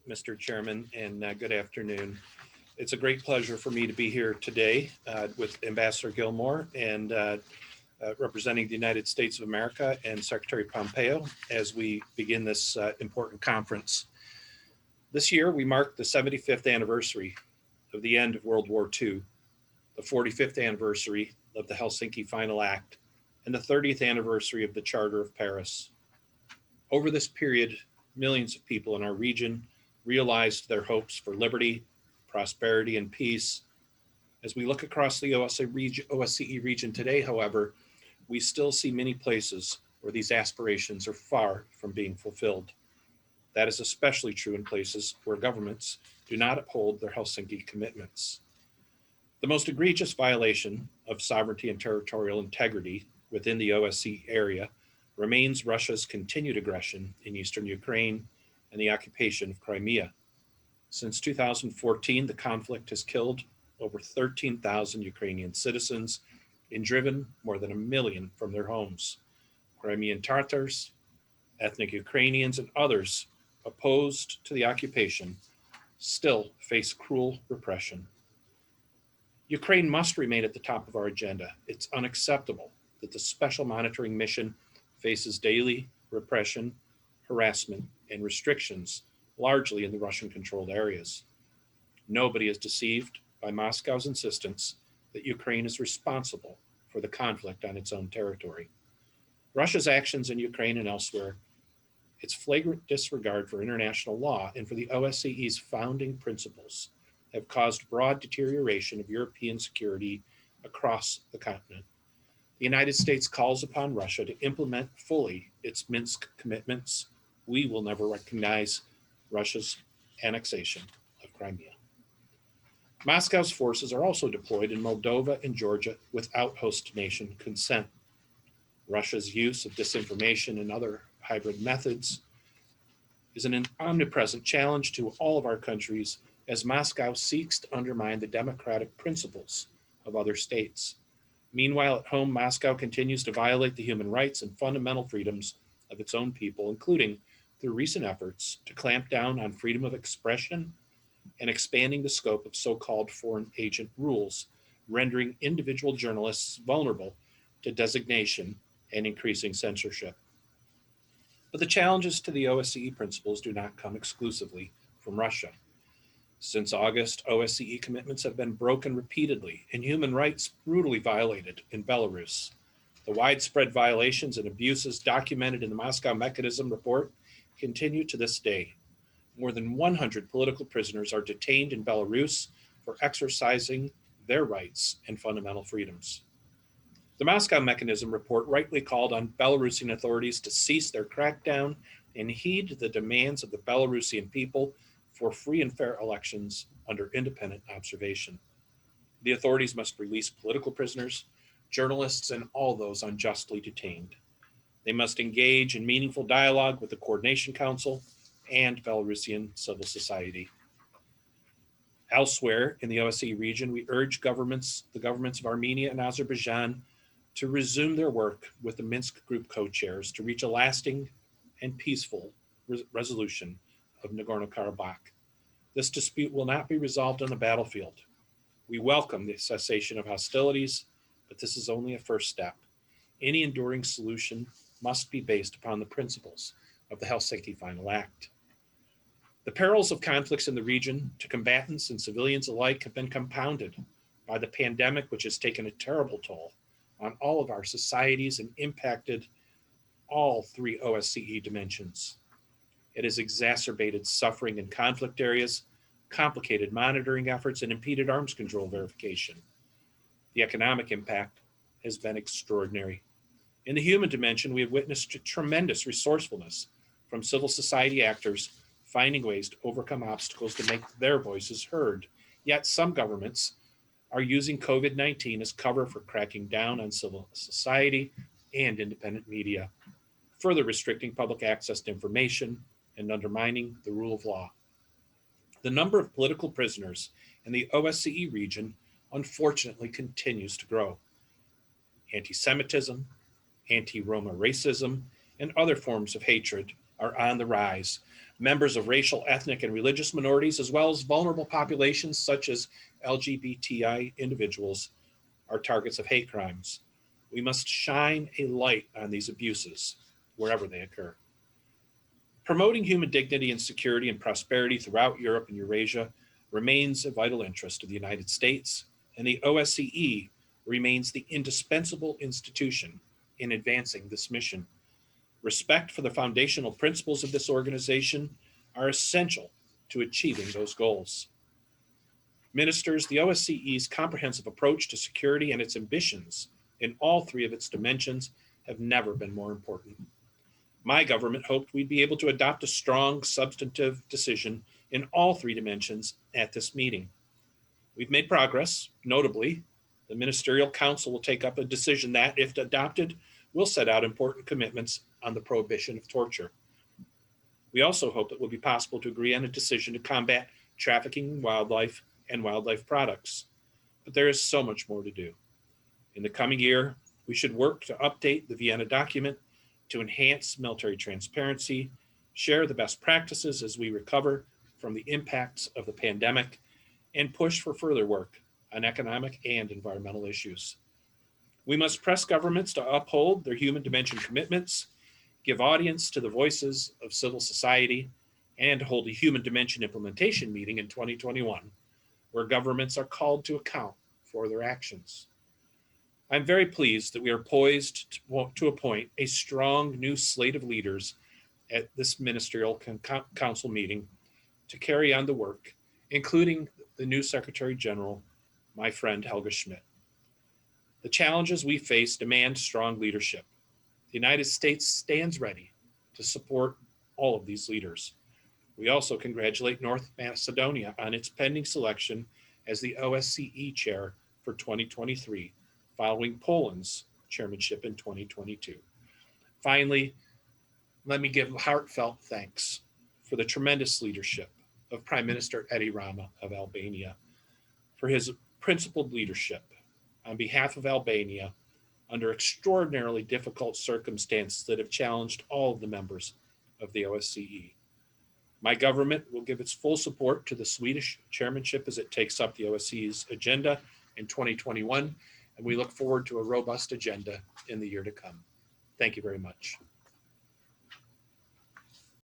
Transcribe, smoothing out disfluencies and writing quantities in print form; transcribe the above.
Mr. Chairman, and good afternoon. It's a great pleasure for me to be here today with Ambassador Gilmore and representing the United States of America and Secretary Pompeo as we begin this important conference. This year, we mark the 75th anniversary of the end of World War II, the 45th anniversary of the Helsinki Final Act, and the 30th anniversary of the Charter of Paris. Over this period, millions of people in our region realized their hopes for liberty, prosperity, and peace. As we look across the OSCE region today, however, we still see many places where these aspirations are far from being fulfilled. That is especially true in places where governments do not uphold their Helsinki commitments. The most egregious violation of sovereignty and territorial integrity within the OSCE area remains Russia's continued aggression in eastern Ukraine and the occupation of Crimea. Since 2014, the conflict has killed over 13,000 Ukrainian citizens and driven more than 1 million from their homes. Crimean Tatars, ethnic Ukrainians, and others opposed to the occupation still face cruel repression. Ukraine must remain at the top of our agenda. It's unacceptable that the Special Monitoring Mission faces daily repression, harassment, and restrictions, largely in the Russian-controlled areas. Nobody is deceived by Moscow's insistence that Ukraine is responsible for the conflict on its own territory. Russia's actions in Ukraine and elsewhere, its flagrant disregard for international law and for the OSCE's founding principles, have caused broad deterioration of European security across the continent. The United States calls upon Russia to implement fully its Minsk commitments. We will never recognize Russia's annexation of Crimea. Moscow's forces are also deployed in Moldova and Georgia without host nation consent. Russia's use of disinformation and other hybrid methods is an omnipresent challenge to all of our countries as Moscow seeks to undermine the democratic principles of other states. Meanwhile, at home, Moscow continues to violate the human rights and fundamental freedoms of its own people, including through recent efforts to clamp down on freedom of expression and expanding the scope of so-called foreign agent rules, rendering individual journalists vulnerable to designation and increasing censorship. But the challenges to the OSCE principles do not come exclusively from Russia. Since August, OSCE commitments have been broken repeatedly and human rights brutally violated in Belarus. The widespread violations and abuses documented in the Moscow Mechanism report continue to this day. More than 100 political prisoners are detained in Belarus for exercising their rights and fundamental freedoms. The Moscow Mechanism report rightly called on Belarusian authorities to cease their crackdown and heed the demands of the Belarusian people for free and fair elections under independent observation. The authorities must release political prisoners, journalists, and all those unjustly detained. They must engage in meaningful dialogue with the Coordination Council and Belarusian civil society. Elsewhere in the OSCE region, we urge the governments of Armenia and Azerbaijan to resume their work with the Minsk Group co-chairs to reach a lasting and peaceful resolution of Nagorno-Karabakh. This dispute will not be resolved on the battlefield. We welcome the cessation of hostilities, but this is only a first step. Any enduring solution must be based upon the principles of the Helsinki Final Act. The perils of conflicts in the region to combatants and civilians alike have been compounded by the pandemic, which has taken a terrible toll on all of our societies and impacted all three OSCE dimensions. It has exacerbated suffering in conflict areas, complicated monitoring efforts, and impeded arms control verification. The economic impact has been extraordinary. In the human dimension, we have witnessed tremendous resourcefulness from civil society actors finding ways to overcome obstacles to make their voices heard. Yet some governments are using COVID-19 as cover for cracking down on civil society and independent media, further restricting public access to information and undermining the rule of law. The number of political prisoners in the OSCE region unfortunately continues to grow. Anti-Semitism, anti-Roma racism, and other forms of hatred are on the rise, members of racial, ethnic, and religious minorities, as well as vulnerable populations such as LGBTI individuals, are targets of hate crimes. We must shine a light on these abuses wherever they occur. Promoting human dignity and security and prosperity throughout Europe and Eurasia remains a vital interest of the United States, and the OSCE remains the indispensable institution in advancing this mission. Respect for the foundational principles of this organization are essential to achieving those goals. Ministers, the OSCE's comprehensive approach to security and its ambitions in all three of its dimensions have never been more important. My government hoped we'd be able to adopt a strong, substantive decision in all three dimensions at this meeting. We've made progress. Notably, the Ministerial Council will take up a decision that, if adopted, will set out important commitments on the prohibition of torture. We also hope it will be possible to agree on a decision to combat trafficking in wildlife and wildlife products. But there is so much more to do. In the coming year, we should work to update the Vienna document to enhance military transparency, share the best practices as we recover from the impacts of the pandemic, and push for further work on economic and environmental issues. We must press governments to uphold their human dimension commitments, give audience to the voices of civil society, and hold a human dimension implementation meeting in 2021, where governments are called to account for their actions. I'm very pleased that we are poised to appoint a strong new slate of leaders at this Ministerial Council meeting to carry on the work, including the new Secretary General, my friend Helga Schmidt. The challenges we face demand strong leadership. The United States stands ready to support all of these leaders. We also congratulate North Macedonia on its pending selection as the OSCE chair for 2023, following Poland's chairmanship in 2022. Finally, let me give heartfelt thanks for the tremendous leadership of Prime Minister Edi Rama of Albania, for his principled leadership on behalf of Albania under extraordinarily difficult circumstances that have challenged all of the members of the OSCE. My government will give its full support to the Swedish chairmanship as it takes up the OSCE's agenda in 2021, and we look forward to a robust agenda in the year to come. Thank you very much.